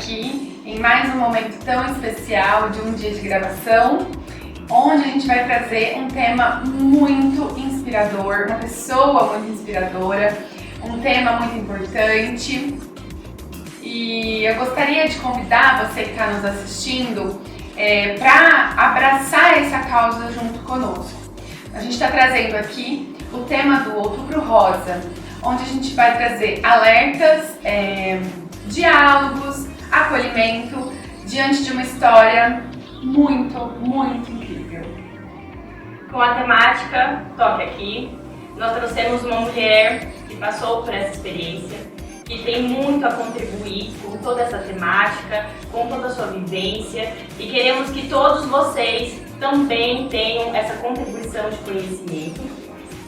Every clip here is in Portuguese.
aqui em mais um momento tão especial de um dia de gravação, onde a gente vai trazer um tema muito inspirador, uma pessoa muito inspiradora, um tema muito importante. E eu gostaria de convidar você que está nos assistindo para abraçar essa causa junto conosco. A gente está trazendo aqui o tema do Outubro Rosa, onde a gente vai trazer alertas, diálogos, acolhimento diante de uma história muito, muito incrível. Com a temática Toque Aqui, nós trouxemos uma mulher que passou por essa experiência, que tem muito a contribuir com toda essa temática, com toda a sua vivência, e queremos que todos vocês também tenham essa contribuição de conhecimento.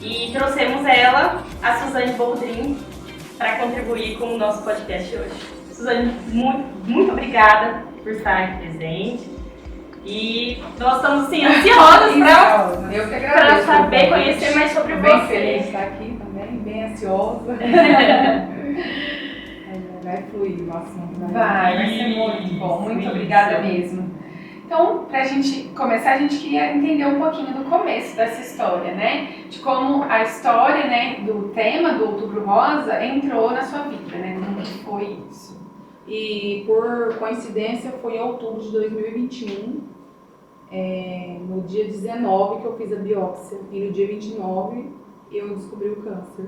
E trouxemos ela, a Suzane Boldrin, para contribuir com o nosso podcast hoje. Suzane, muito obrigada por estar aqui presente. E nós estamos assim, ansiosas para saber, conhecer mais sobre você. Bem feliz de estar aqui também, bem ansiosa. Vai fluir o assunto. Vai ser muito bom. Muito obrigada mesmo. Então, pra gente começar, a gente queria entender um pouquinho do começo dessa história, né? De como a história, né, do tema do Outubro Rosa entrou na sua vida, né? Como que foi isso? E por coincidência foi em outubro de 2021, no dia 19 que eu fiz a biópsia, e no dia 29 eu descobri o câncer.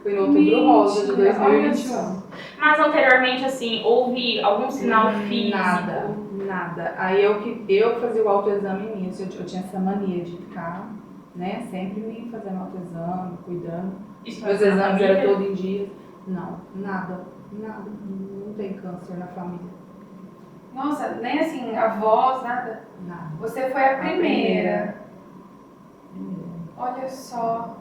Foi no Outubro Rosa de 2021. Mas anteriormente, assim, houve algum sinal físico? Nada. Aí eu fazia o autoexame nisso, eu tinha essa mania de ficar, né, sempre me fazendo autoexame, cuidando. Meus exames eram todo em dia. Não, nada. Não tem câncer na família. Nossa, nem assim, avós, nada? Nada. Você foi a primeira. Olha só.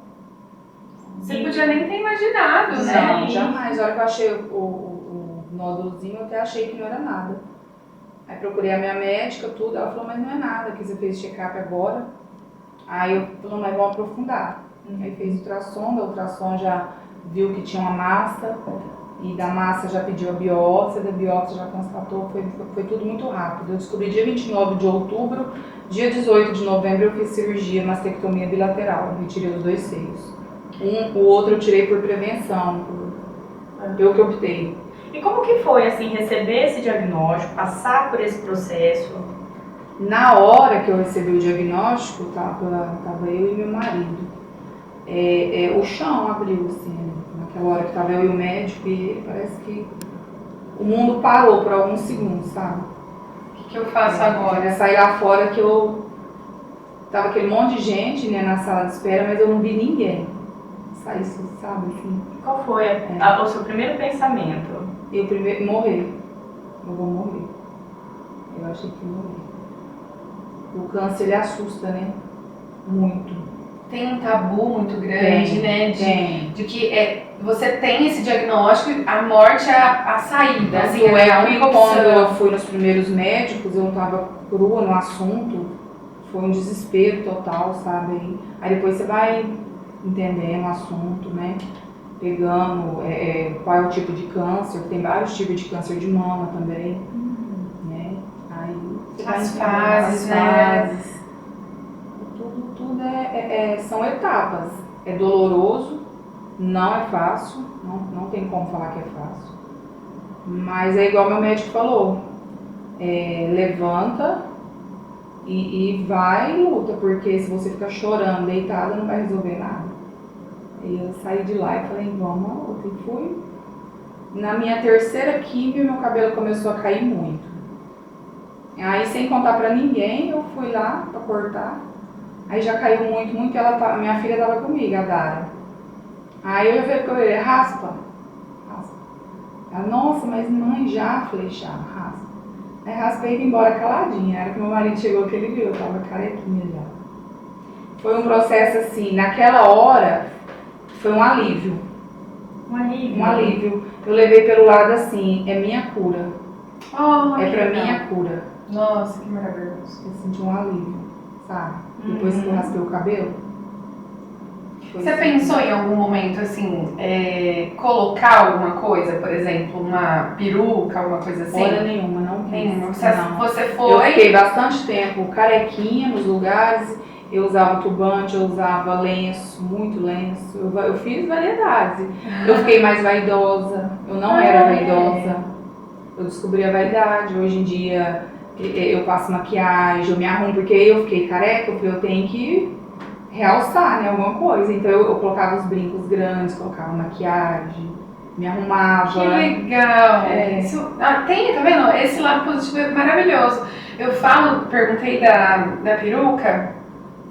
Você podia nem ter imaginado, né? Não, jamais. A hora que eu achei o nódulozinho, eu até achei que não era nada. Aí procurei a minha médica, tudo, ela falou, mas não é nada, que você fez check-up agora. Aí eu falei, mas vamos aprofundar. Aí fez ultrassom, o ultrassom já viu que tinha uma massa, e da massa já pediu a biópsia, da biópsia já constatou, foi tudo muito rápido. Eu descobri dia 29 de outubro, dia 18 de novembro eu fiz cirurgia, mastectomia bilateral, retirei os 2 seios. O outro eu tirei por prevenção, eu que optei. E como que foi, assim, receber esse diagnóstico, passar por esse processo? Na hora que eu recebi o diagnóstico, tava eu e meu marido. O chão abriu, assim, naquela hora que tava eu e o médico, e parece que o mundo parou por alguns segundos, sabe? O que eu faço agora? Eu saí lá fora que tava aquele monte de gente, né, na sala de espera, mas eu não vi ninguém. Saí, sabe, assim. Qual foi o seu primeiro pensamento? Eu primeiro, morrer. Eu vou morrer. Eu achei que ia morrer. O câncer, ele assusta, né? Muito. Tem um tabu muito grande, né? De que você tem esse diagnóstico, a morte é a saída. Assim, Quando eu fui nos primeiros médicos, eu não estava crua no assunto. Foi um desespero total, sabe? Aí depois você vai entendendo o assunto, né? Pegando qual é o tipo de câncer, tem vários tipos de câncer de mama também, né? Aí você vai as fases, né? Tudo são etapas. É doloroso, não é fácil, não tem como falar que é fácil. Mas é igual meu médico falou, levanta e vai e luta, porque se você ficar chorando, deitada, não vai resolver nada. E eu saí de lá e falei, vamos à luta. E fui. Na minha terceira quimio, meu cabelo começou a cair muito. Aí, sem contar pra ninguém, eu fui lá pra cortar. Aí já caiu muito, a minha filha tava comigo, a Dara. Aí eu falei com ele, raspa. Ela, nossa, mas mãe, já? Falei, já, raspa. Aí raspei e vim embora caladinha. Era que meu marido chegou, que ele viu, eu tava carequinha já. Foi um processo assim, naquela hora, foi um alívio. Um alívio? Um alívio. Eu levei pelo lado assim, é minha cura. É pra mim a cura. Nossa, que maravilhoso. Eu senti um alívio, sabe? Depois que eu raspei o cabelo. Você pensou em algum momento, assim, colocar alguma coisa, por exemplo, uma peruca, alguma coisa assim? Hora nenhuma, não quis. Nenhuma. Não. Você foi... Eu fiquei bastante tempo carequinha nos lugares, eu usava turbante, eu usava lenço, muito lenço. Eu fiz variedades. Eu fiquei mais vaidosa, eu não era vaidosa. Eu descobri a vaidade. Hoje em dia eu passo maquiagem, eu me arrumo, porque eu fiquei careca, eu tenho que realçar, né, alguma coisa. Então eu colocava os brincos grandes, colocava maquiagem, me arrumava. Que legal! Isso, tá vendo? Esse lado positivo é maravilhoso. Eu perguntei da peruca,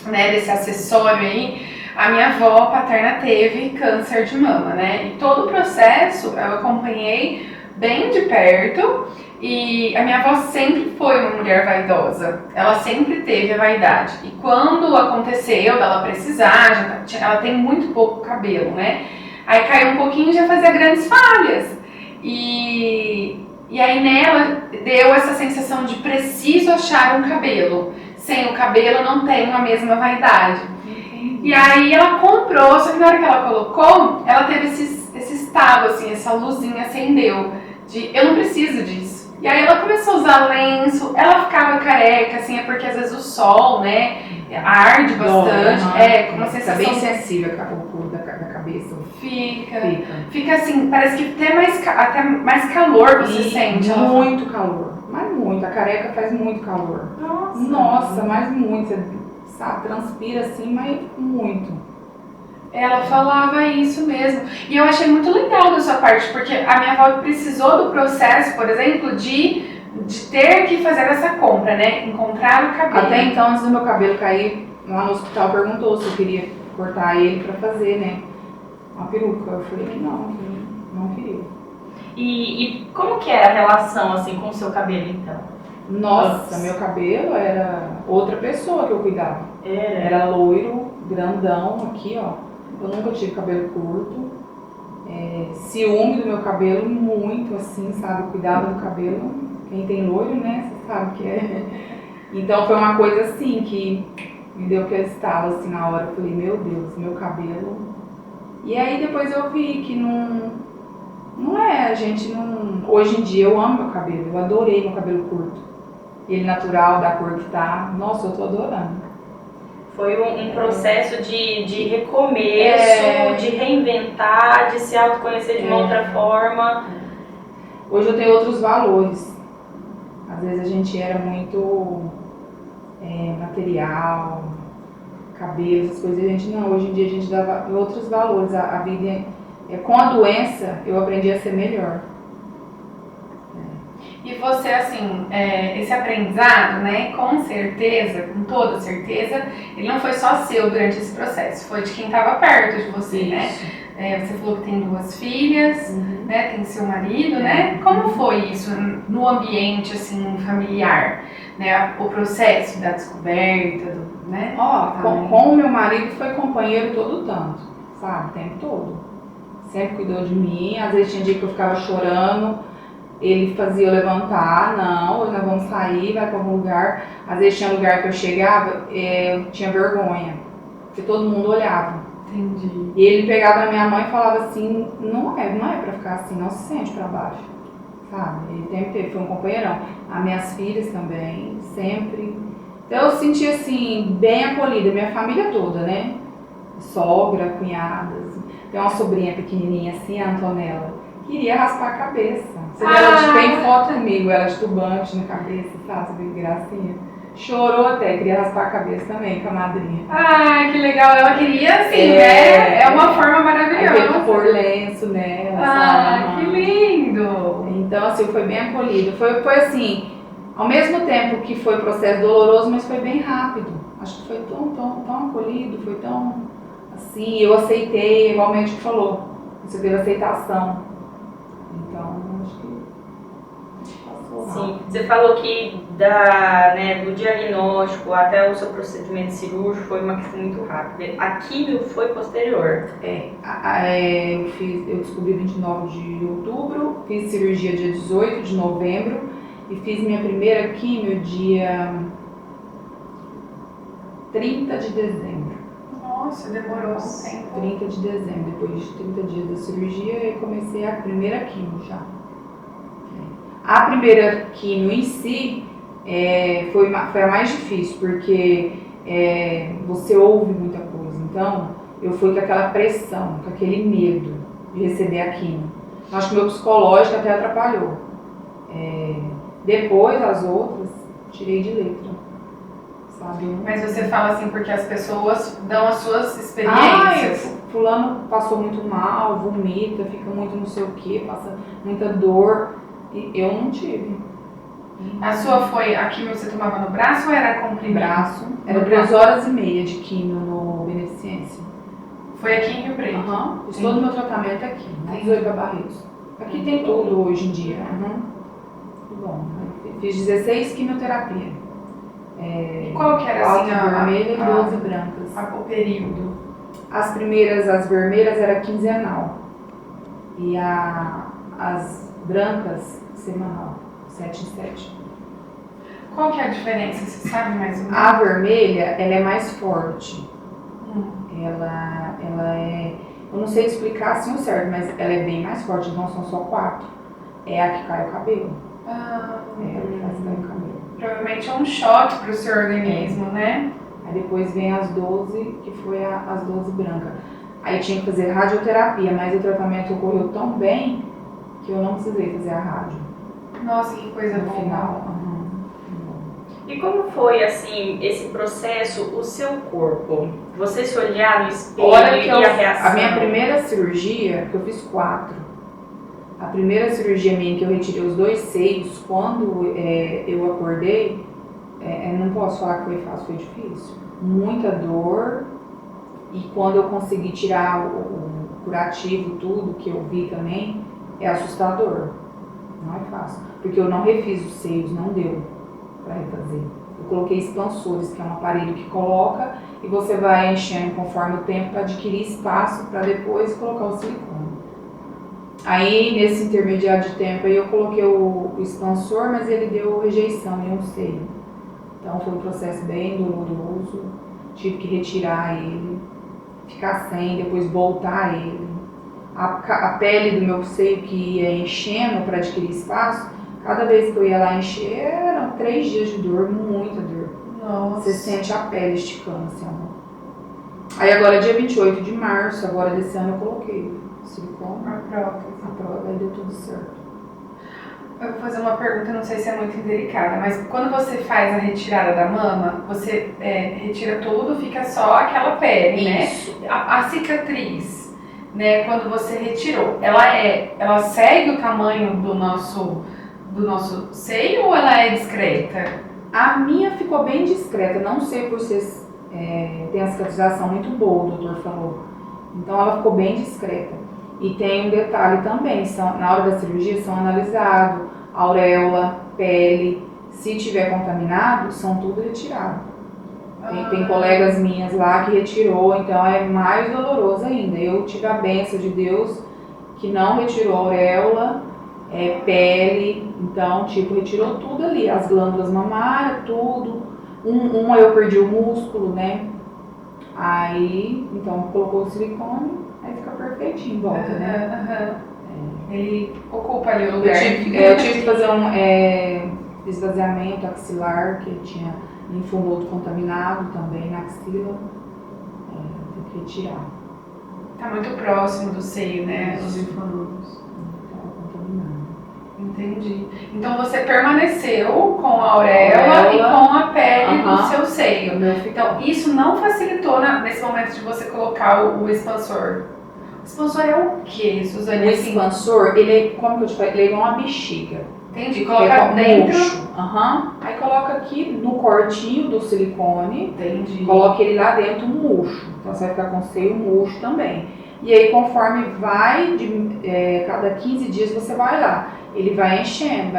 né, desse acessório aí. A minha avó paterna teve câncer de mama, né? E todo o processo eu acompanhei bem de perto. E a minha avó sempre foi uma mulher vaidosa, ela sempre teve a vaidade. E quando aconteceu dela precisar, ela tem muito pouco cabelo, né? Aí caiu um pouquinho e já fazia grandes falhas. E aí nela deu essa sensação de preciso achar um cabelo. Sem o cabelo não tenho a mesma vaidade. E aí ela comprou, só que na hora que ela colocou, ela teve esse estado, assim, essa luzinha acendeu. De eu não preciso disso. E aí ela começou a usar lenço, ela ficava careca, assim, é porque às vezes o sol, né, arde bastante, com uma sensação... Fica bem sensível o couro da cabeça. Fica assim, parece que até mais calor você sente. Muito calor, mas muito, a careca faz muito calor. Nossa, mas muito, você sabe, transpira assim, mas muito. Ela falava isso mesmo. E eu achei muito legal da sua parte, porque a minha avó precisou do processo, por exemplo, de ter que fazer essa compra, né? Encontrar o cabelo. Até então, antes do meu cabelo cair, lá no hospital perguntou se eu queria cortar ele pra fazer, né? Uma peruca. Eu falei que não queria. E como que era a relação, assim, com o seu cabelo, então? Nossa, meu cabelo era outra pessoa que eu cuidava. Era loiro, grandão, aqui, ó. Eu nunca tive cabelo curto, ciúme do meu cabelo, muito assim, sabe? Eu cuidava do cabelo, quem tem loiro, né, você sabe que é. Então foi uma coisa assim que me deu aquele estalo assim na hora, eu falei, meu Deus, meu cabelo. E aí depois eu vi que não é, a gente não... Hoje em dia eu amo meu cabelo, eu adorei meu cabelo curto. Ele natural, da cor que tá, nossa, eu tô adorando. Foi um processo de recomeço, de reinventar, de se autoconhecer de uma outra forma. Hoje eu tenho outros valores. Às vezes a gente era muito material, cabelo, essas coisas. A gente não, hoje em dia a gente dá outros valores. A vida com a doença eu aprendi a ser melhor. E você, assim, esse aprendizado, né, com certeza, com toda certeza, ele não foi só seu durante esse processo, foi de quem estava perto de você, né? Você falou que tem 2 filhas, né, tem seu marido, né? Como foi isso no ambiente, assim, familiar, né? O processo da descoberta, né? Com o meu marido foi companheiro todo o tanto, sabe? O tempo todo. Sempre cuidou de mim, às vezes tinha dia que eu ficava chorando. Ele fazia eu levantar, não, hoje nós vamos sair, vai para algum lugar. Às vezes tinha lugar que eu chegava, eu tinha vergonha, porque todo mundo olhava. Entendi. E ele pegava na minha mãe e falava assim, não é pra ficar assim, não se sente pra baixo, sabe? Ele sempre foi um companheirão. As minhas filhas também, sempre. Então eu senti assim, bem acolhida, minha família toda, né? Sogra, cunhadas. Tem uma sobrinha pequenininha assim, a Antonella, queria raspar a cabeça. Você vê, ela tem foto comigo, ela de tubante na cabeça, sabe? Você vê que gracinha. Chorou até, queria raspar a cabeça também com a madrinha. Ah, que legal, ela queria assim, né? É uma forma maravilhosa. Aí pôr lenço nela, sabe? Que lindo! Então, assim, foi bem acolhido. Foi assim, ao mesmo tempo que foi processo doloroso, mas foi bem rápido. Acho que foi tão acolhido, foi tão assim, eu aceitei, igual o médico falou, você teve aceitação. Então, acho que passou rápido. Sim, você falou que do diagnóstico até o seu procedimento cirúrgico foi uma questão muito rápida. A químio foi posterior. Eu descobri 29 de outubro, fiz cirurgia dia 18 de novembro e fiz minha primeira químio dia 30 de dezembro. Nossa, demorou um tempo. 30 de dezembro, depois de 30 dias da cirurgia, eu comecei a primeira quimio já. A primeira quimio em si foi a mais difícil, porque você ouve muita coisa. Então, eu fui com aquela pressão, com aquele medo de receber a quimio. Acho que meu psicológico até atrapalhou. Depois, as outras, tirei de letra. Sabe? Mas você fala assim porque as pessoas dão as suas experiências. Fulano passou muito mal, vomita, fica muito não sei o que, passa muita dor. E eu não tive. A sua foi a quimio que você tomava no braço ou era comprimido? Braço. Era 2h30 de quimio no Beneficência. Foi aqui em Rio Preto? Fiz todo o meu tratamento aqui, na Zoica Barretos. Aqui tem tudo hoje em dia. Bom, fiz 16 quimioterapias. E qual que era assim, 4 vermelhas e 12 brancas. O período? As primeiras, as vermelhas, era quinzenal. E as brancas, semanal, 7 em 7. Qual que é a diferença? Você sabe mais ou menos? A vermelha, ela é mais forte. Ela é... Eu não sei explicar assim o certo, mas ela é bem mais forte, então são só 4. É a que cai o cabelo. É a que faz cair o cabelo. Provavelmente é um choque para o seu organismo, né? Aí depois vem as 12, que foi as 12 brancas. Aí tinha que fazer radioterapia, mas o tratamento ocorreu tão bem que eu não precisei fazer a rádio. Nossa, que coisa No boa. final. E como foi, assim, esse processo, o seu corpo? Você se olhar no espelho e a reação? A minha primeira cirurgia, que eu fiz 4, a primeira cirurgia minha que eu retirei os 2 seios, quando eu acordei, não posso falar que foi fácil, foi difícil. Muita dor, e quando eu consegui tirar o curativo, tudo que eu vi também, é assustador. Não é fácil, porque eu não refiz os seios, não deu para refazer. Eu coloquei expansores, que é um aparelho que coloca e você vai enchendo conforme o tempo para adquirir espaço para depois colocar o silicone. Aí nesse intermediário de tempo aí eu coloquei o expansor, mas ele deu rejeição em um seio. Então foi um processo bem doloroso, tive que retirar ele, ficar sem, depois voltar ele. A pele do meu seio que ia enchendo para adquirir espaço, cada vez que eu ia lá encher, eram 3 dias de dor, muita dor. Nossa. Você sente a pele esticando assim, ó. Aí agora, dia 28 de março, agora desse ano, eu coloquei silicone, a prova, aí deu tudo certo. Eu vou fazer uma pergunta, não sei se é muito indelicada, mas quando você faz a retirada da mama, você retira tudo, fica só aquela pele, Isso. né? A cicatriz, né, quando você retirou, ela segue o tamanho do nosso seio ou ela é discreta? A minha ficou bem discreta, não sei por ser tem a cicatrização muito boa, o doutor falou. Então ela ficou bem discreta. E tem um detalhe também, na hora da cirurgia são analisados auréola, pele, se tiver contaminado, são tudo retirado. Tem colegas minhas lá que retirou, então é mais doloroso ainda. Eu tive a bênção de Deus que não retirou auréola, pele, então retirou tudo ali, as glândulas mamárias, tudo. Uma eu perdi o músculo, né? Aí, então colocou o silicone, aí fica perfeitinho em volta, né? Ele ocupa ali o lugar. Eu tive que fazer um esvaziamento axilar, que tinha linfonodo contaminado também na axila. Tem que retirar. Tá muito próximo do seio, né? Os linfonodos. Estava contaminado. Entendi. Então você permaneceu com a auréola e com a pele do seu seio. Então isso não facilitou nesse momento de você colocar o expansor. O expansor é o que, Suzane? O expansor, ele é, como que eu te falei, ele é igual uma bexiga. Entendi, coloca dentro. Aí coloca aqui no cortinho do silicone. Entendi. Coloca ele lá dentro murcho. Então você vai ficar com o seio murcho também. E aí conforme vai, cada 15 dias você vai lá. Ele vai enchendo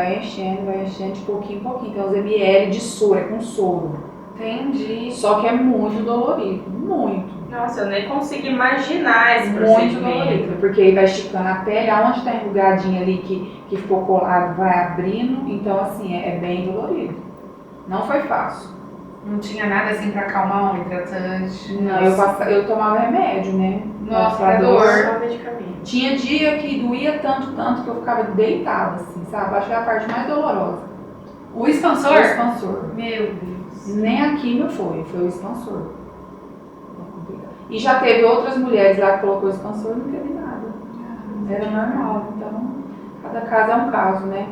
de pouquinho em pouquinho. Então os ml de soro, é com soro. Entendi. Só que é muito dolorido, muito. Nossa, eu nem consigo imaginar esse Muito procedimento. dolorido, porque aí vai esticando a pele, aonde tá enrugadinha ali que ficou colado vai abrindo, então assim, é bem dolorido. Não foi fácil. Não tinha nada assim pra acalmar, um hidratante? Não, eu tomava remédio, né? Nossa, pra pra dor. Só medicamento. Tinha dia que doía tanto que eu ficava deitada, assim, sabe? Acho que é a parte mais dolorosa. O expansor? O expansor. Meu Deus. Nem a quimio foi o expansor. E já teve outras mulheres lá que colocou o expansor e não teve nada. Era normal, então cada caso é um caso, né?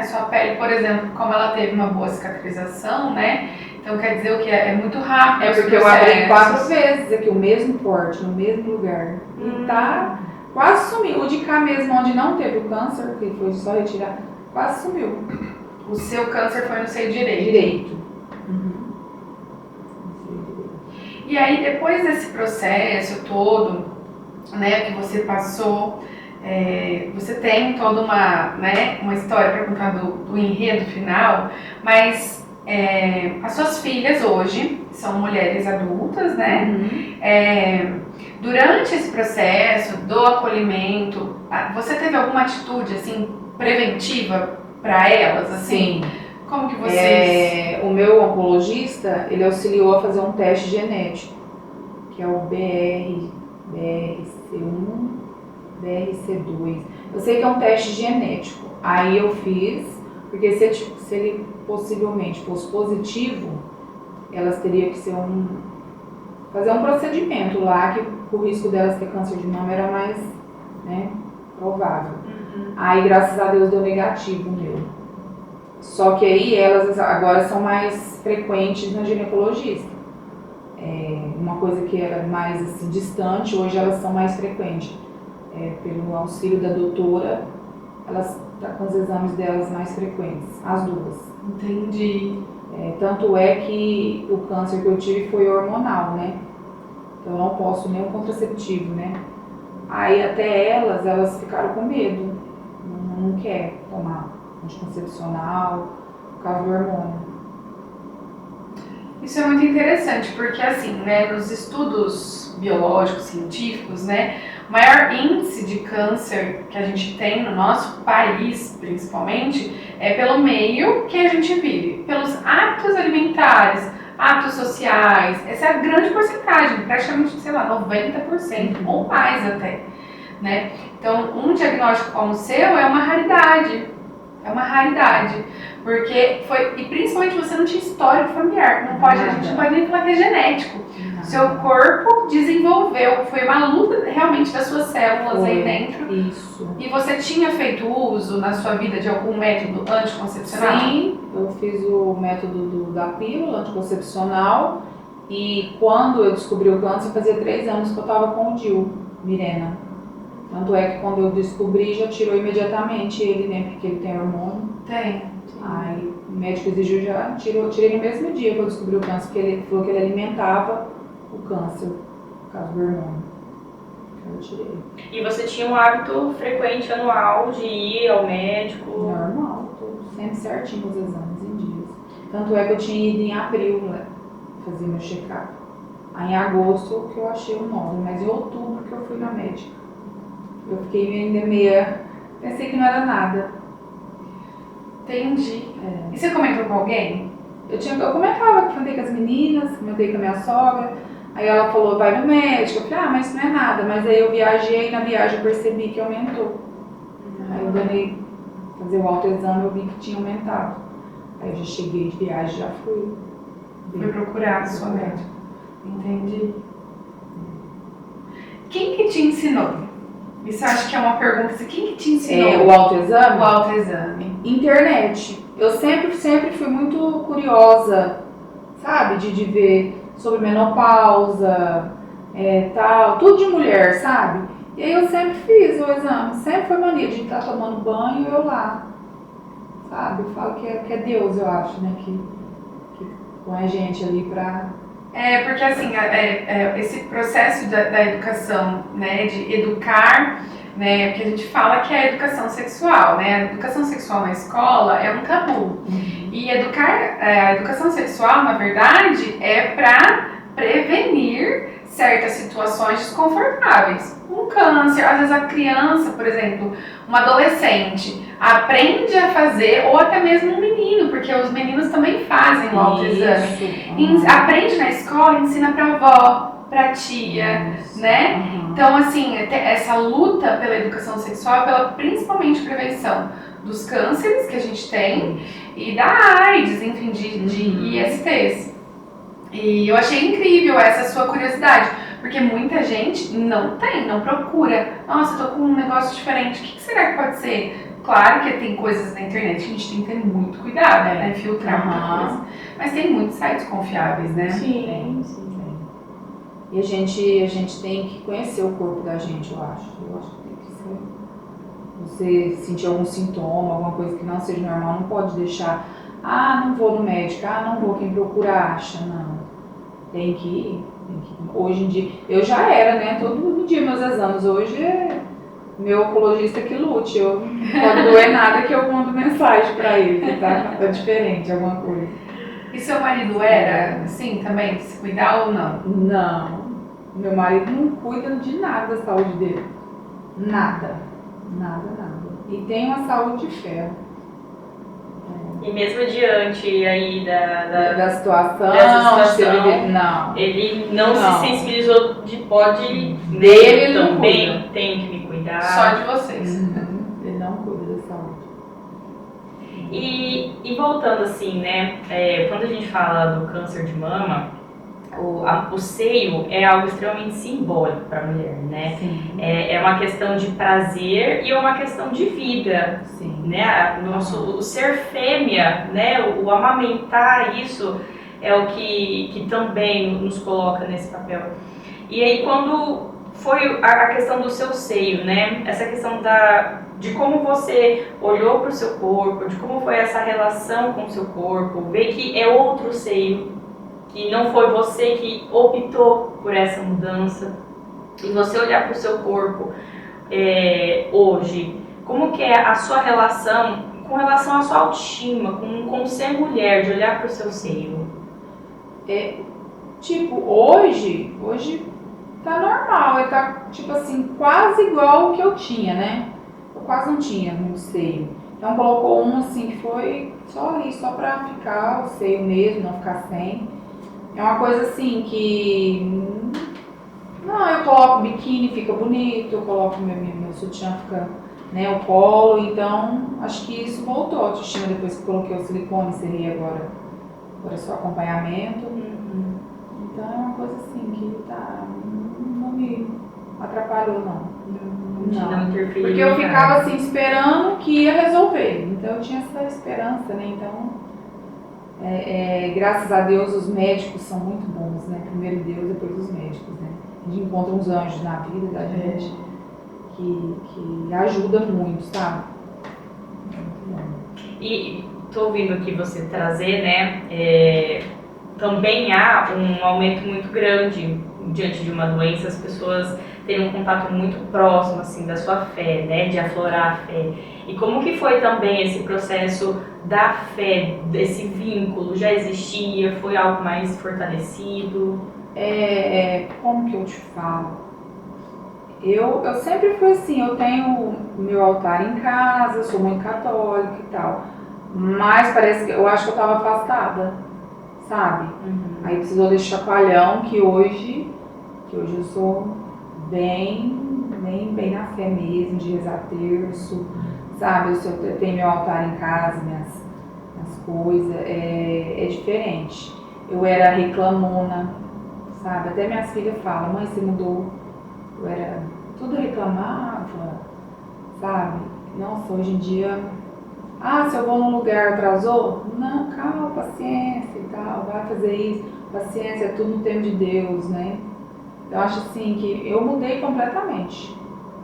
Sua pele, por exemplo, como ela teve uma boa cicatrização, né? Então quer dizer o que? É muito rápido. É porque eu abri 4 vezes aqui, o mesmo corte, no mesmo lugar. E tá, quase sumiu. O de cá mesmo, onde não teve o câncer, que foi só retirar, quase sumiu. O seu câncer foi no seio direito. Direito. E aí, depois desse processo todo, né, que você passou, você tem toda uma história para contar do enredo final, mas as suas filhas hoje são mulheres adultas, né? Durante esse processo do acolhimento, você teve alguma atitude assim preventiva para elas, assim? Sim. Como que vocês... O meu oncologista, ele auxiliou a fazer um teste genético, que é o BRC1, BRC2. Eu sei que é um teste genético. Aí eu fiz, porque se ele possivelmente fosse positivo, elas teriam que fazer um procedimento lá, que o risco delas ter câncer de mama era mais, né, provável. Aí, graças a Deus, deu negativo o meu. Só que aí elas agora são mais frequentes na ginecologista. Uma coisa que era mais assim, distante, hoje elas são mais frequentes. Pelo auxílio da doutora, elas estão com os exames delas mais frequentes, as duas. Entendi. Tanto é que o câncer que eu tive foi hormonal, né? Então eu não posso nem o contraceptivo, né? Aí até elas ficaram com medo, não quer tomar anticoncepcional por causa do hormônio. Isso é muito interessante, porque assim, né, nos estudos biológicos, científicos, né, o maior índice de câncer que a gente tem no nosso país, principalmente, é pelo meio que a gente vive, pelos hábitos alimentares, hábitos sociais. Essa é a grande porcentagem, praticamente, sei lá, 90% ou mais até, né? Então, um diagnóstico como o seu é uma raridade. É uma raridade, porque e principalmente você não tinha histórico familiar, a gente não pode nem falar que é genético. Seu corpo desenvolveu, foi uma luta realmente das suas células aí dentro. Isso. E você tinha feito uso na sua vida de algum método anticoncepcional? Sim, eu fiz o método da pílula anticoncepcional e quando eu descobri o câncer, fazia 3 anos que eu estava com o DIU, Mirena. Tanto é que quando eu descobri, já tirou imediatamente ele, né? Porque ele tem hormônio. Tem. Aí o médico exigiu, já tirei no mesmo dia que eu descobri o câncer, porque ele falou que ele alimentava o câncer, por causa do hormônio. Eu tirei. E você tinha um hábito frequente anual de ir ao médico? Normal, tô sempre certinho os exames em dias. Tanto é que eu tinha ido em abril, né, fazer meu check-up. Aí em agosto que eu achei o nódulo, mas em outubro que eu fui na médica. Eu fiquei ainda meia... Pensei que não era nada. Entendi. E você comentou com alguém? Eu comentava, comentei com as meninas, comentei com a minha sogra. Aí ela falou, vai no médico. Eu falei, mas isso não é nada. Mas aí eu viajei e na viagem eu percebi que aumentou. Aí eu donei fazer o autoexame, eu vi que tinha aumentado. Aí eu já cheguei de viagem, já fui. Fui procurar a sua médica. Entendi. Quem que te ensinou? Isso eu acho que é uma pergunta assim, quem que te ensinou? O autoexame? O autoexame. Internet. Eu sempre fui muito curiosa, sabe? De ver sobre menopausa, tal, tudo de mulher, sabe? E aí eu sempre fiz o exame, sempre foi mania de estar tomando banho e eu lá, sabe? Eu falo que é Deus, eu acho, né? Que põe a gente ali pra... Porque assim, esse processo da educação, né, de educar, né, porque a gente fala que é a educação sexual, né, a educação sexual na escola é um tabu. E a educação sexual, na verdade, é para prevenir certas situações desconfortáveis. Um câncer, às vezes a criança, por exemplo, um adolescente, aprende a fazer, ou até mesmo um menino, porque porque os meninos também fazem o autoexame. Isso. Aprende na escola, ensina pra avó, pra tia, né? Então, assim, essa luta pela educação sexual, pela principalmente prevenção dos cânceres que a gente tem e da AIDS, enfim, de ISTs. E eu achei incrível essa sua curiosidade, porque muita gente não procura. Nossa, eu tô com um negócio diferente, o que será que pode ser? Claro que tem coisas na internet que a gente tem que ter muito cuidado, né? Filtrar muita coisa. Mas tem muitos sites confiáveis, né? Sim. E a gente tem que conhecer o corpo da gente, eu acho. Eu acho que tem que ser. Você sentir algum sintoma, alguma coisa que não seja normal, não pode deixar. Não vou no médico, não vou, quem procura acha, não. Tem que ir. Hoje em dia, eu já era, né? Todo dia meus exames. Hoje é meu oncologista que lute. Não pode doer nada que eu mando mensagem pra ele, tá? Tá diferente, alguma coisa. E seu marido era assim também, de se cuidar ou não? Não. Meu marido não cuida de nada da saúde dele. Nada. E tem uma saúde de ferro. E mesmo diante aí Da situação, não. Ele não se sensibilizou de pode dele também tem que me cuidar. Só de vocês. Ele não cuida da saúde. E voltando assim, né, quando a gente fala do câncer de mama, o seio é algo extremamente simbólico para a mulher, né? É uma questão de prazer e é uma questão de vida. Sim. Né? O ser fêmea, né? O amamentar, isso é o que também nos coloca nesse papel. E aí quando foi a questão do seu seio, né? Essa questão de como você olhou para o seu corpo, de como foi essa relação com o seu corpo, ver que é outro seio, que não foi você que optou por essa mudança, e você olhar para o seu corpo hoje, como que é a sua relação com relação à sua autoestima, com ser mulher, de olhar para o seu seio? Hoje tá normal, ele tá tipo assim, quase igual o que eu tinha, né? Eu quase não tinha no seio. Então colocou um assim que foi só ali, só pra ficar o seio mesmo, não ficar sem. É uma coisa assim que... Não, eu coloco biquíni, fica bonito, eu coloco meu sutiã, fica, né, o colo, então acho que isso voltou a autoestima depois que coloquei o silicone, seria agora só acompanhamento. Então é uma coisa assim que não me atrapalhou, não. Porque eu ficava assim esperando que ia resolver, então eu tinha essa esperança, né, então... graças a Deus os médicos são muito bons, né? Primeiro Deus, depois os médicos, né? A gente encontra uns anjos na vida da gente que ajuda muito, sabe? Muito bom. E tô ouvindo aqui você trazer, né? Também há um aumento muito grande diante de uma doença, as pessoas terem um contato muito próximo, assim, da sua fé, né? De aflorar a fé. E como que foi também esse processo da fé, desse vínculo? Já existia? Foi algo mais fortalecido? Como que eu te falo? Eu sempre fui assim, eu tenho meu altar em casa, sou muito católica e tal. Mas parece que eu acho que eu estava afastada, sabe? Aí precisou desse chacoalhão que hoje eu sou bem na fé mesmo, de rezar terço, sabe? Eu tenho meu altar em casa, minhas coisas, é diferente. Eu era reclamona, sabe? Até minhas filhas falam, mãe, você mudou. Eu era, tudo reclamava, sabe? Nossa, hoje em dia, se eu vou num lugar atrasou, não, calma, paciência e tal, vai fazer isso, paciência, é tudo no tempo de Deus, né? Eu acho assim que eu mudei completamente,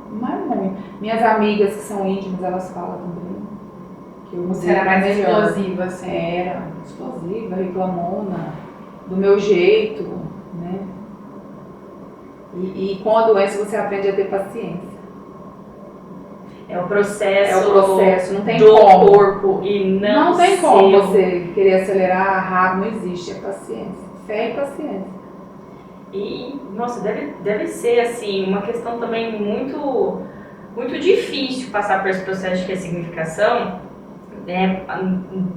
mas muito. Minhas amigas que são íntimas, elas falam também que eu mudei. Você era mais explosiva, assim? Era explosiva, reclamona, do meu jeito, né? E com a doença você aprende a ter paciência. É o processo, não tem do como. corpo e não tem como você querer acelerar rápido, não existe, é paciência, fé e paciência. E, nossa, deve ser, assim, uma questão também muito, muito difícil passar por esse processo de ressignificação, né?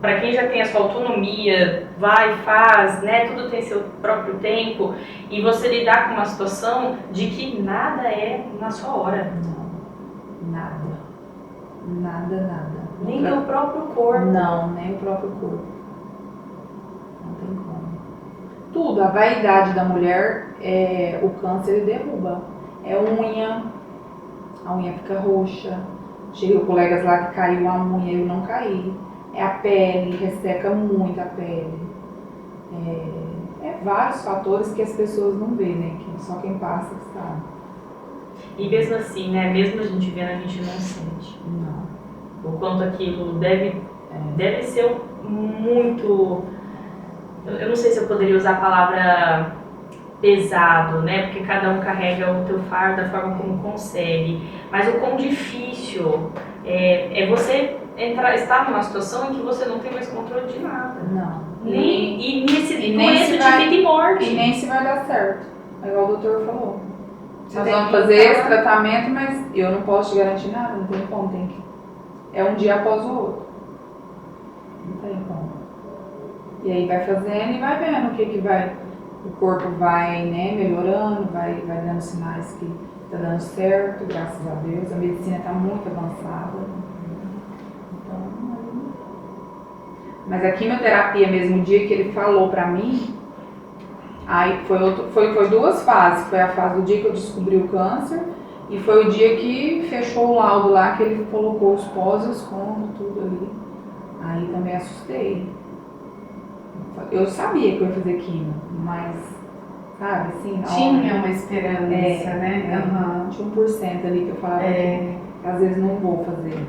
Para quem já tem a sua autonomia, vai, faz, né? Tudo tem seu próprio tempo, e você lidar com uma situação de que nada é na sua hora. Não, nada. Nem teu próprio corpo. Não, nem o próprio corpo. Não tem como. Tudo, a vaidade da mulher, o câncer ele derruba. É unha, a unha fica roxa. Cheguei colegas lá que caiu a unha, eu não caí. É a pele, resseca muito a pele. Vários fatores que as pessoas não veem, né? Que só quem passa sabe. E mesmo assim, né? Mesmo a gente vendo, a gente não sente. Não. O quanto aquilo deve ser muito... Eu não sei se eu poderia usar a palavra pesado, né? Porque cada um carrega o teu fardo da forma como consegue. Mas o quão difícil é você estar numa situação em que você não tem mais controle de nada. Não. Nem se vai, vida e morte. E nem se vai dar certo. É igual o doutor falou. Você Nós tem vamos que fazer estar- esse tratamento, mas eu não posso te garantir nada, não tem como, tem que... É um dia após o outro. Não tem como. E aí vai fazendo e vai vendo o que vai... O corpo vai, né, melhorando, vai dando sinais que tá dando certo, graças a Deus. A medicina tá muito avançada. Então, mas a quimioterapia mesmo, o dia que ele falou pra mim, aí foi duas fases. Foi a fase do dia que eu descobri o câncer e foi o dia que fechou o laudo lá, que ele colocou os pós e os contras, tudo ali. Aí também assustei. Eu sabia que eu ia fazer quimio, mas, sabe, assim... Tinha uma esperança, né? Aham. Tinha 1% ali que eu falava que às vezes não vou fazer.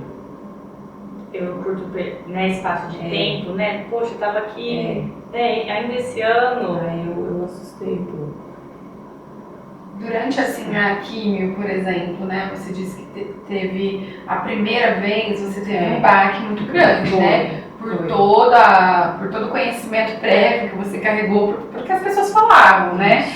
Eu curto, né, espaço de tempo, né? Poxa, eu tava aqui ainda esse ano. Aí eu assustei um pouco. Durante, assim, a químio, por exemplo, né? Você disse que teve... A primeira vez, você teve um baque muito grande, né? Por todo o conhecimento prévio que você carregou, porque as pessoas falavam, né?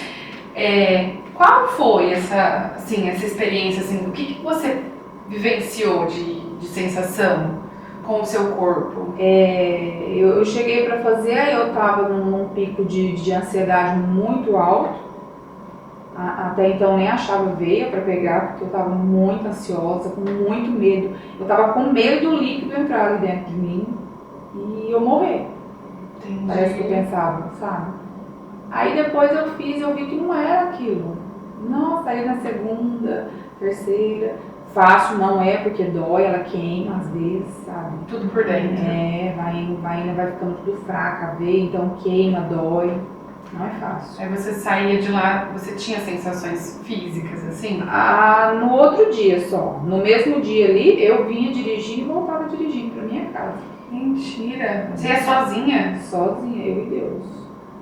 Qual foi essa experiência, assim, o que você vivenciou de sensação com o seu corpo? Eu cheguei pra fazer, aí eu tava num pico de ansiedade muito alto. Até então nem achava veia pra pegar, porque eu tava muito ansiosa, com muito medo. Eu tava com medo do líquido entrar ali dentro de mim e eu morrer. Entendi. Parece que eu pensava, sabe? Aí depois eu vi que não era aquilo. Nossa, aí na segunda, terceira, fácil não é, porque dói, ela queima às vezes, sabe? Tudo por dentro. Vai ficando tudo fraca a veia, então queima, dói. Não é fácil. Aí você saía de lá, você tinha sensações físicas, assim? No outro dia só. No mesmo dia ali, eu vinha dirigindo e voltava dirigindo pra minha casa. Mentira! Você ia sozinha? Sozinha, eu e Deus.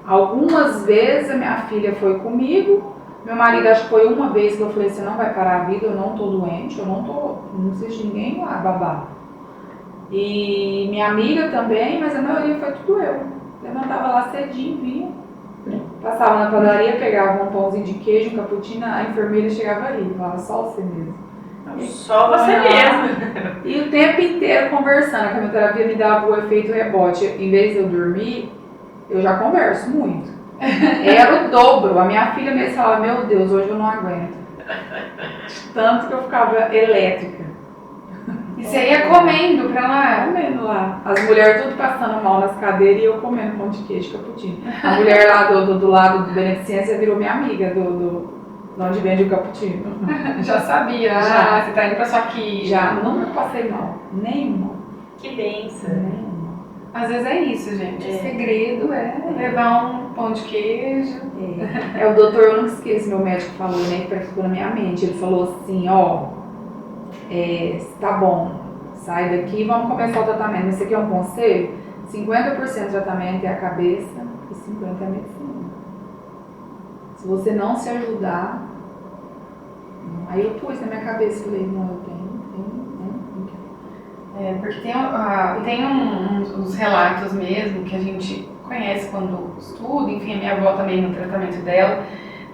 Algumas vezes a minha filha foi comigo. Meu marido, acho que foi uma vez que eu falei, você não vai parar a vida, eu não tô doente, não existe ninguém lá, babá. E minha amiga também, mas a maioria foi tudo eu. Levantava lá cedinho, vinha. Passava na padaria, pegava um pãozinho de queijo, um cappuccino, a enfermeira chegava ali, falava só você mesmo. Só você mesmo. E o tempo inteiro conversando, a quimioterapia me dava o efeito rebote. Em vez de eu dormir, eu já converso muito. Era o dobro. A minha filha mesmo falava, meu Deus, hoje eu não aguento. Tanto que eu ficava elétrica. E você ia comendo pra lá? Comendo lá. As mulheres tudo passando mal nas cadeiras e eu comendo pão de queijo, cappuccino. A mulher lá do lado do Beneficência virou minha amiga de onde vende o cappuccino. Já sabia, Já. Você tá indo pra sua química. Já, nunca passei mal. Nenhuma. Que benção. Nenhuma. Às vezes é isso, gente. O segredo é levar um pão de queijo. O doutor, eu nunca esqueço, meu médico falou, né, que ficou na minha mente. Ele falou assim, tá bom, sai daqui e vamos começar o tratamento. Mas você quer um conselho? 50% do tratamento é a cabeça e 50% é a medicina. Se você não se ajudar... Aí eu pus na minha cabeça e falei, não, eu tenho. Porque tem uns relatos mesmo que a gente conhece quando estuda, enfim, a minha avó também no tratamento dela,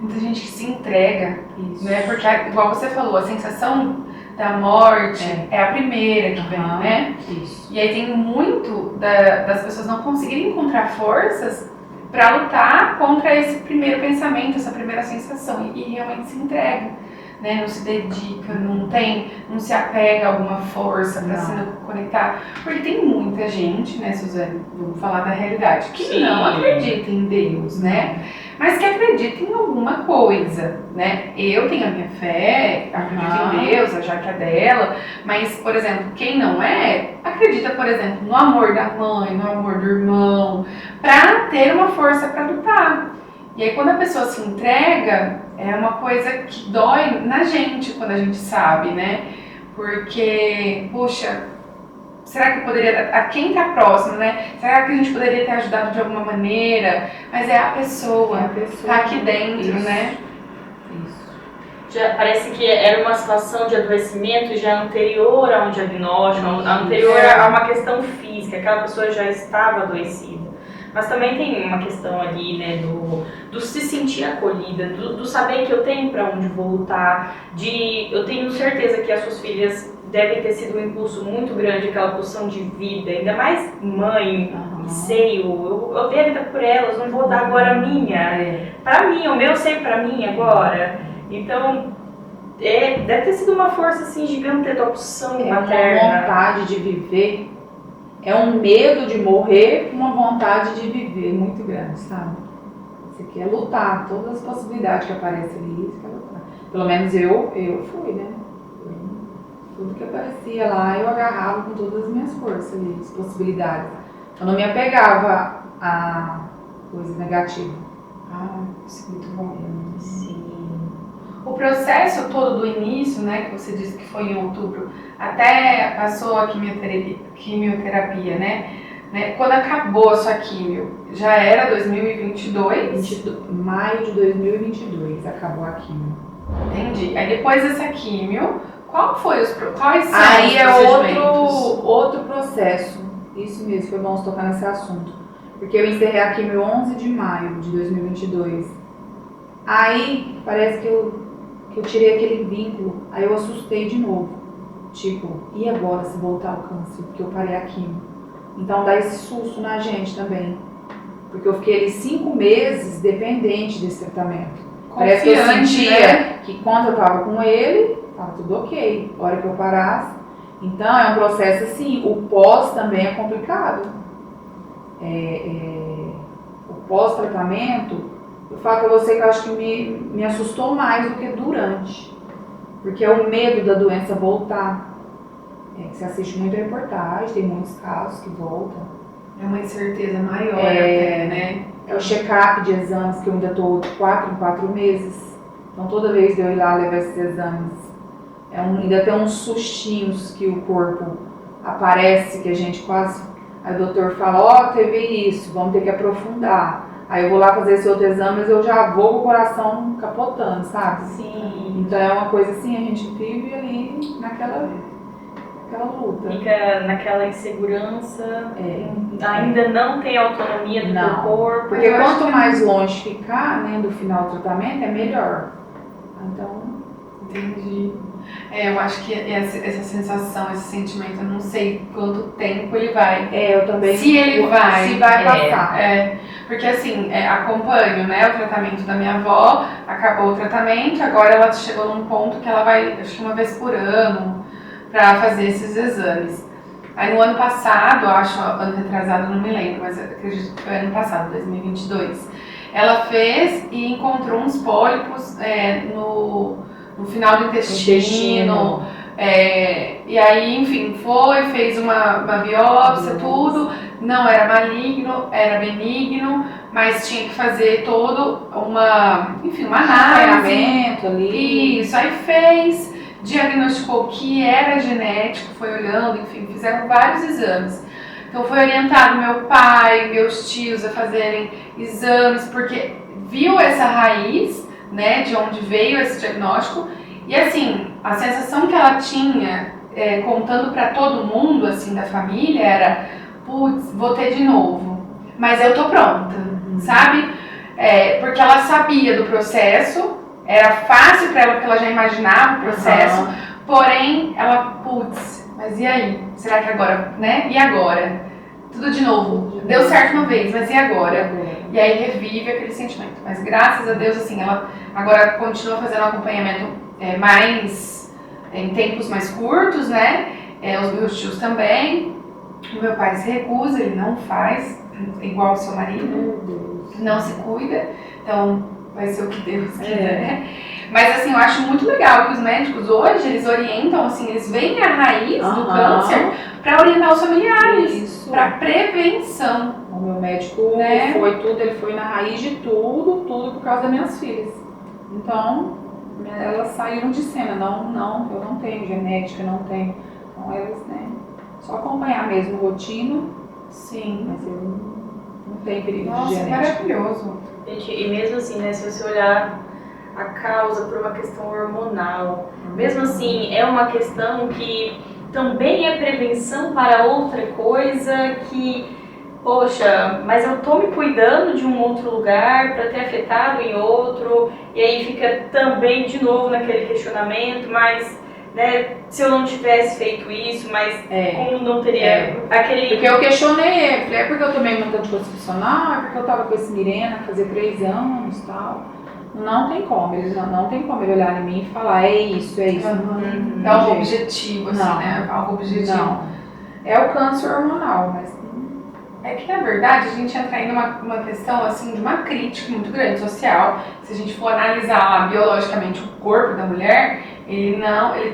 muita gente que se entrega, Isso. né? Porque, igual você falou, a sensação da morte, é a primeira que vem, né? Isso. E aí tem muito das pessoas não conseguirem encontrar forças para lutar contra esse primeiro pensamento, essa primeira sensação, e realmente se entrega. Né, não se dedica, não se apega a alguma força para se conectar. Porque tem muita gente, né, Suzane, vamos falar da realidade, que não acredita em Deus, né? Mas que acredita em alguma coisa, né? Eu tenho a minha fé, acredito em Deus, a Jaque é dela, mas, por exemplo, quem não acredita, por exemplo, no amor da mãe, no amor do irmão, para ter uma força para lutar. E aí quando a pessoa se entrega, é uma coisa que dói na gente quando a gente sabe, né? Porque, poxa, será que eu poderia, a quem tá próximo, né? Será que a gente poderia ter ajudado de alguma maneira? Mas é a pessoa, tá aqui dentro, né? Isso. Já parece que era uma situação de adoecimento já anterior a um diagnóstico, anterior a uma questão física, aquela pessoa já estava adoecida. Mas também tem uma questão ali, né, do se sentir acolhida, do saber que eu tenho para onde voltar, eu tenho certeza que as suas filhas devem ter sido um impulso muito grande, aquela pulsão de vida, ainda mais mãe, seio, eu dei a vida por elas, não vou dar agora a minha, para mim, o meu seio para mim agora. Então, deve ter sido uma força assim gigante da opção materna. Uma vontade de viver. É um medo de morrer com uma vontade de viver muito grande, sabe? Você quer lutar, todas as possibilidades que aparecem ali, você quer lutar. Pelo menos eu fui, né? Tudo que aparecia lá, eu agarrava com todas as minhas forças ali, as possibilidades. Eu não me apegava a coisa negativa. Isso é muito bom. Sim. O processo todo do início, né, que você disse que foi em outubro, até passou a quimioterapia, né? Quando acabou a sua quimio, já era 2022? Maio de 2022 acabou a quimio. Entendi. Aí depois dessa quimio, quais são os procedimentos? Aí é outro processo. Isso mesmo, foi bom tocar nesse assunto. Porque eu encerrei a quimio 11 de maio de 2022. Aí parece que eu tirei aquele vínculo, aí eu assustei de novo. Tipo, e agora se voltar ao câncer? Porque eu parei a quimio. Então dá esse susto na gente também. Porque eu fiquei ali 5 meses dependente desse tratamento. Parece que eu sentia que quando eu tava com ele, tava tudo ok. A hora que eu parasse. Então é um processo assim, o pós também é complicado. O pós-tratamento, eu falo pra você que eu acho que me assustou mais do que durante. Porque é o medo da doença voltar. Você assiste muita reportagem, tem muitos casos que voltam. É uma incerteza maior até, né? É o check-up de exames que eu ainda estou de 4 em 4 meses. Então toda vez que eu ir lá levar esses exames, ainda tem uns sustinhos que o corpo aparece, que a gente quase... Aí o doutor fala, teve isso, vamos ter que aprofundar. Aí eu vou lá fazer esse outro exame, mas eu já vou com o coração capotando, sabe? Sim. Então é uma coisa assim, a gente vive ali naquela luta. Fica naquela insegurança, ainda não tem autonomia do teu corpo. Porque quanto mais longe ficar, né, do final do tratamento, é melhor. Então, entendi. Eu acho que essa sensação, esse sentimento, eu não sei quanto tempo ele vai. Eu também. Se ele vai. Se vai passar. Porque assim, acompanho, né, o tratamento da minha avó, acabou o tratamento, agora ela chegou num ponto que ela vai, acho que uma vez por ano, para fazer esses exames. Aí no ano passado, acho, ano retrasado, não me lembro, mas acredito que foi ano passado, 2022, ela fez e encontrou uns pólipos no final do intestino. E aí, enfim, fez uma biópsia, tudo, não era maligno, era benigno, mas tinha que fazer todo uma análise ali. Isso, aí fez, diagnosticou que era genético, foi olhando, enfim, fizeram vários exames. Então foi orientado meu pai, meus tios a fazerem exames, porque viu essa raiz, né, de onde veio esse diagnóstico. E assim, a sensação que ela tinha, contando para todo mundo, assim, da família, era, putz, vou ter de novo, mas eu tô pronta, sabe? Porque ela sabia do processo, era fácil para ela, porque ela já imaginava o processo, Porém, ela, putz, mas e aí? Será que agora, né? E agora? Tudo de novo. Deu certo uma vez, mas e agora? E aí revive aquele sentimento. Mas graças a Deus, assim, ela agora continua fazendo acompanhamento mais em tempos mais curtos, né? Os meus tios também. O meu pai se recusa, ele não faz, igual o seu marido, não se cuida. Então vai ser o que Deus quiser, né? Mas assim, eu acho muito legal que os médicos hoje, eles orientam, assim, eles veem a raiz do câncer para orientar os familiares, para prevenção. O meu médico foi tudo, ele foi na raiz de tudo por causa das minhas filhas. Então, elas saíram de cena, eu não tenho genética, não tenho. Então elas, né, só acompanhar mesmo o rotina. Sim. Mas eu não tenho perigo de genética. Maravilhoso. Gente, e mesmo assim, né, se você olhar a causa por uma questão hormonal, mesmo assim, é uma questão que também é prevenção para outra coisa que, poxa, mas eu tô me cuidando de um outro lugar para ter afetado em outro, e aí fica também de novo naquele questionamento, mas, né, se eu não tivesse feito isso, mas como não teria aquele... Porque eu questionei ele, falei, é porque eu tomei muito anticoncepcional, é porque eu tava com esse Mirena, fazia 3 anos e tal. Não tem como, não tem como ele olhar em mim e falar, é isso. É algo objetivo, assim, não, né? Algo objetivo. Não. É o câncer hormonal, mas... É que, na verdade, a gente entra aí numa questão, assim, de uma crítica muito grande social. Se a gente for analisar lá, biologicamente o corpo da mulher, ele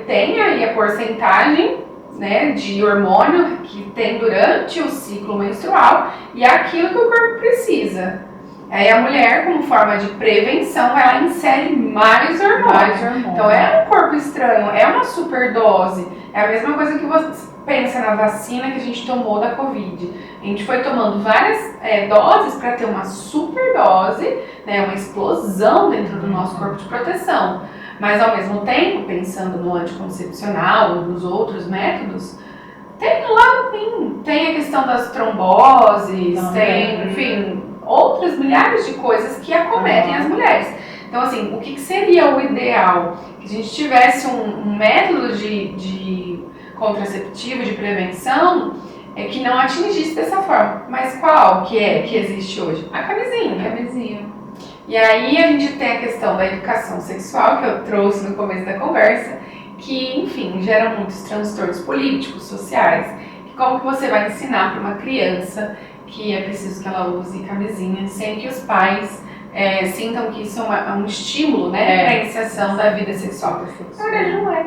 tem aí a porcentagem, né, de hormônio que tem durante o ciclo menstrual e é aquilo que o corpo precisa. Aí a mulher, como forma de prevenção, ela insere mais hormônios. Então é um corpo estranho, é uma superdose. É a mesma coisa que você pensa na vacina que a gente tomou da Covid. A gente foi tomando várias doses para ter uma superdose, né, uma explosão dentro do nosso corpo de proteção. Mas ao mesmo tempo, pensando no anticoncepcional ou nos outros métodos, tem o lado ruim. Tem a questão das tromboses, enfim, outras milhares de coisas que acometem as mulheres. Então, assim, o que seria o ideal? Que a gente tivesse um método de contraceptivo, de prevenção, que não atingisse dessa forma. Mas qual que existe hoje? A camisinha. E aí a gente tem a questão da educação sexual, que eu trouxe no começo da conversa, que, enfim, gera muitos transtornos políticos, sociais. Como que você vai ensinar para uma criança que é preciso que ela use camisinha, sem que os pais sintam que isso é um estímulo, né, para a iniciação da vida sexual. Na verdade, não é.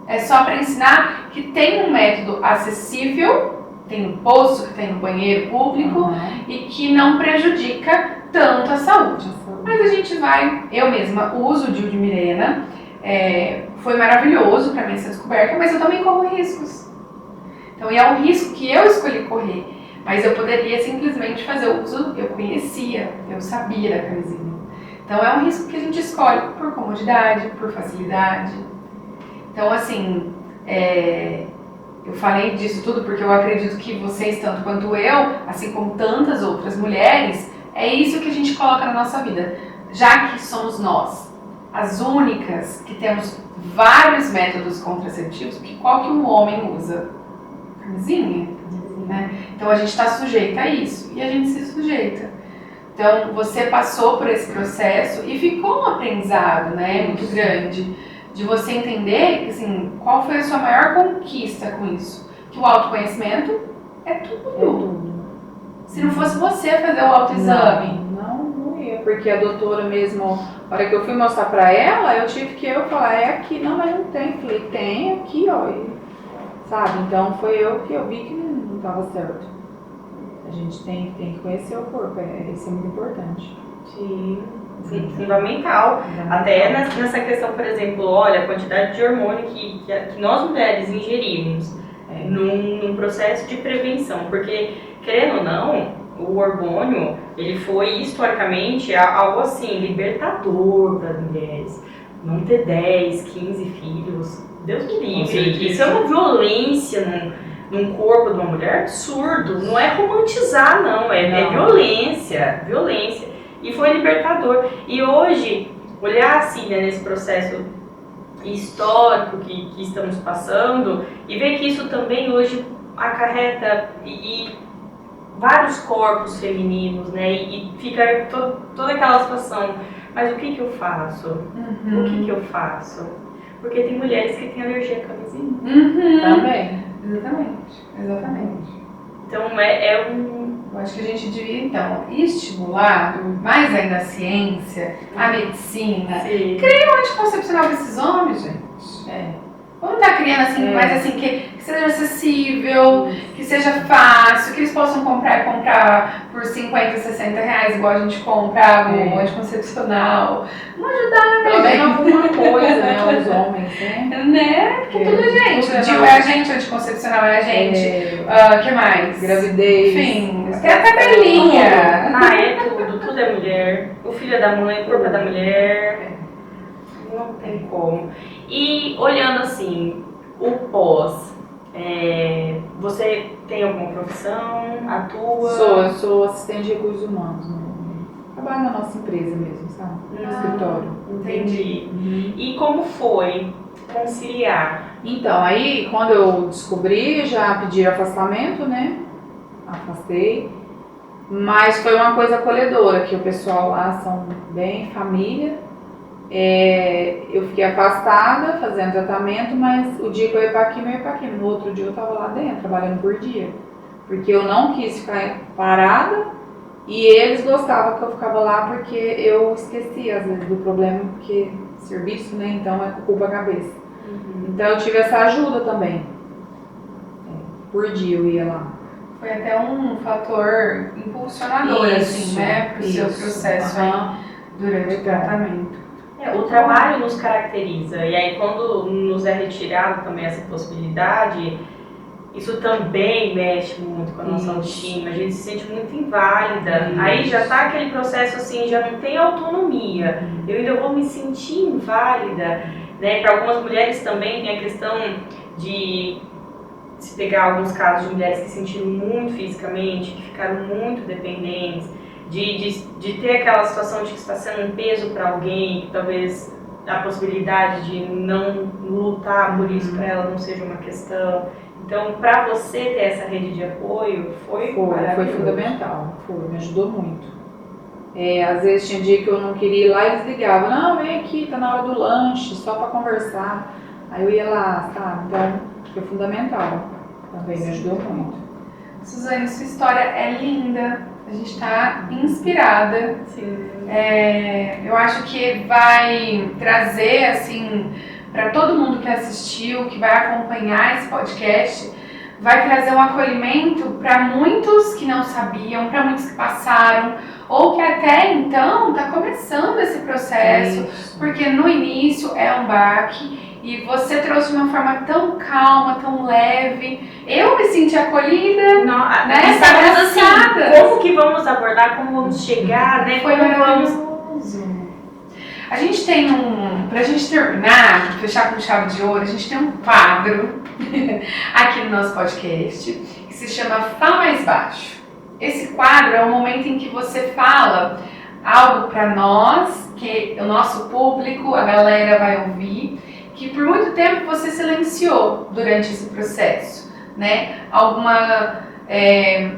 É só para ensinar que tem um método acessível, tem no posto, que tem no banheiro público, e que não prejudica tanto a saúde. Mas a gente eu mesma uso o DIU de Mirena, foi maravilhoso para mim essa descoberta, mas eu também corro riscos. Então, é um risco que eu escolhi correr. Mas eu poderia simplesmente fazer o uso, eu conhecia, eu sabia da camisinha. Então é um risco que a gente escolhe por comodidade, por facilidade. Então, assim, eu falei disso tudo porque eu acredito que vocês, tanto quanto eu, assim como tantas outras mulheres, é isso que a gente coloca na nossa vida. Já que somos nós as únicas que temos vários métodos contraceptivos, porque qual que um homem usa? Camisinha. Né? Então a gente está sujeita a isso e a gente se sujeita. Então você passou por esse processo e ficou um aprendizado, né, muito grande de você entender assim, qual foi a sua maior conquista com isso. Que o autoconhecimento é tudo. Se não fosse você fazer o autoexame. Não ia, porque a doutora mesmo, na hora que eu fui mostrar pra ela, eu tive que falar, é aqui, não, mas não tem. Falei, tem aqui, ó. Sabe? Então foi eu vi que não estava certo. A gente tem que conhecer o corpo, isso é muito importante. Sim, fundamental. Até nessa questão, por exemplo, olha, a quantidade de hormônio que nós mulheres ingerimos num processo de prevenção, porque, querendo ou não, o hormônio, ele foi historicamente algo assim, libertador para as mulheres. Não ter 10, 15 filhos, Deus me livre. Isso é uma violência num corpo de uma mulher absurdo. Não é romantizar, não. É violência. E foi libertador. E hoje, olhar assim, né, nesse processo histórico que estamos passando e ver que isso também hoje acarreta e vários corpos femininos, né? E fica toda aquela situação, mas o que eu faço? O que eu faço? Porque tem mulheres que têm alergia à camisinha. Também. Exatamente. Então Eu acho que a gente devia, então, estimular mais ainda a ciência, a medicina. Sim. Cria um anticoncepcional para esses homens, gente. Vamos estar criando assim, mais assim, que seja acessível, que seja fácil, que eles possam comprar por 50, 60 reais, igual a gente compra o anticoncepcional. Vamos ajudar, pelo menos alguma coisa, né? Os homens, né? Porque tudo é gente. O DIU é a gente, o anticoncepcional é a gente. O que mais? Gravidez. Enfim, até a tabelinha. Tudo é mulher. O filho é da mãe, o corpo é da mulher. Não tem como. E olhando assim, o pós, você tem alguma profissão? Atua? Eu sou assistente de recursos humanos. Trabalho na nossa empresa mesmo, sabe? No escritório. Entendi. E como foi conciliar? Então, aí quando eu descobri, já pedi afastamento, né? Afastei. Mas foi uma coisa acolhedora, que o pessoal lá são bem família. Eu fiquei afastada, fazendo tratamento, mas o dia que eu ia pra quimio, eu ia pra quimio. No outro dia eu tava lá dentro, trabalhando por dia. Porque eu não quis ficar parada e eles gostavam que eu ficava lá porque eu esquecia, às vezes, do problema, porque serviço, né? Então é culpa a cabeça. Então eu tive essa ajuda também. Por dia eu ia lá. Foi até um fator impulsionador, assim, né? Pro seu processo aí durante o tratamento. O trabalho nos caracteriza, e aí quando nos é retirado também essa possibilidade, isso também mexe muito com a nossa autoestima, a gente se sente muito inválida, aí já tá aquele processo assim, já não tem autonomia, eu ainda vou me sentir inválida, né? Para algumas mulheres também tem a questão de se pegar alguns casos de mulheres que se sentiram muito fisicamente, que ficaram muito dependentes, de ter aquela situação de que está sendo um peso para alguém, que talvez a possibilidade de não lutar por isso para ela não seja uma questão. Então, para você ter essa rede de apoio, foi fundamental, me ajudou muito. Às vezes tinha dia que eu não queria ir lá e eles ligavam, não, vem aqui, tá na hora do lanche, só para conversar. Aí eu ia lá, sabe? Então, foi fundamental, também me ajudou muito. Suzane, sua história é linda. A gente está inspirada. Sim. Eu acho que vai trazer, assim, para todo mundo que assistiu, que vai acompanhar esse podcast, vai trazer um acolhimento para muitos que não sabiam, para muitos que passaram, ou que até então está começando esse processo, porque no início é um baque. E você trouxe de uma forma tão calma, tão leve. Eu me senti acolhida, né? Estávamos assim, como que vamos abordar, como vamos chegar, né? Foi maravilhoso. A gente tem pra gente terminar, fechar com chave de ouro, a gente tem um quadro aqui no nosso podcast que se chama Fala Mais Baixo. Esse quadro é o momento em que você fala algo para nós, que o nosso público, a galera vai ouvir, que por muito tempo você silenciou durante esse processo, né? Alguma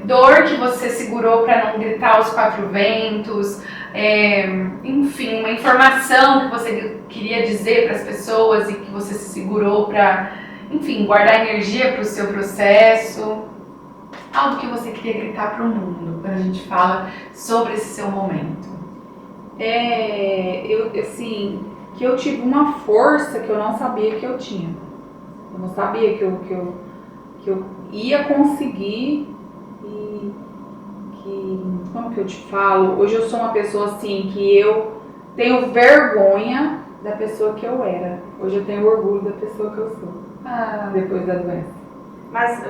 dor que você segurou para não gritar aos quatro ventos, enfim, uma informação que você queria dizer para as pessoas e que você se segurou para, enfim, guardar energia para o seu processo, algo que você queria gritar para o mundo, quando a gente fala sobre esse seu momento. Que eu tive uma força que eu não sabia que eu tinha. Eu não sabia que eu ia conseguir como que eu te falo? Hoje eu sou uma pessoa assim que eu tenho vergonha da pessoa que eu era. Hoje eu tenho orgulho da pessoa que eu sou. Depois da doença. Mas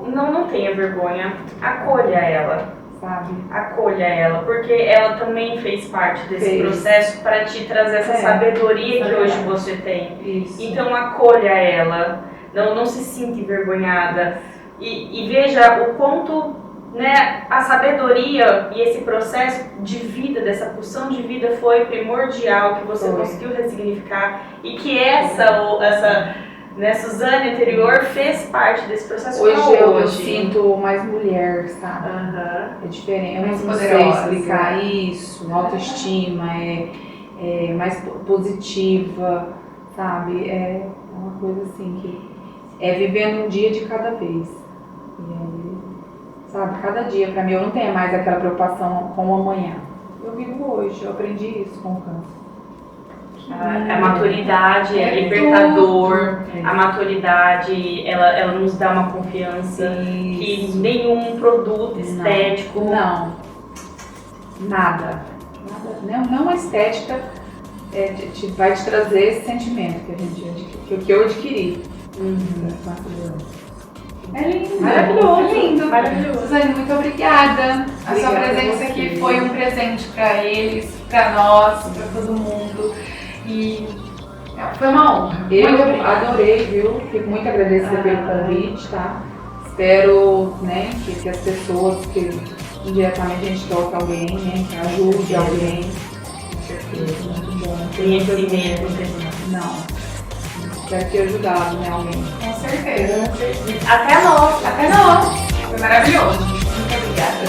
não tenha vergonha, acolha ela. Sabe? Acolha ela, porque ela também fez parte desse processo para te trazer essa sabedoria que hoje você tem. Isso. Então acolha ela, não se sinta envergonhada e veja o quanto né, a sabedoria e esse processo de vida, dessa pulsão de vida foi primordial, que você conseguiu ressignificar e que né, Suzane anterior fez parte desse processo. Hoje eu sinto mais mulher, sabe? Uhum. É diferente, eu Mais não sei poderosa. explicar isso, autoestima, é mais positiva, sabe? É uma coisa assim que é vivendo um dia de cada vez. E aí, sabe, cada dia pra mim eu não tenho mais aquela preocupação com o amanhã. Eu vivo hoje, eu aprendi isso com o câncer. A maturidade é libertador, a maturidade ela nos dá uma confiança que nenhum produto estético. Não, nada. Não a estética vai te trazer esse sentimento que eu adquiri. É lindo. Maravilhoso. Lindo. Maravilhoso. Suzane, muito obrigada. A sua Obrigada presença a você. aqui foi um presente para eles, para nós, para todo mundo. E foi uma honra. Muito Eu obrigada. adorei, viu? Fico muito agradecida pelo convite, tá? Espero, né, que as pessoas, que indiretamente a gente toque alguém, né, que ajude alguém. Com certeza, muito bom. Conhecimento. Não. Espero ter ajudado, né, alguém. Com certeza. Até nós. Até nós. Foi maravilhoso. Muito obrigada.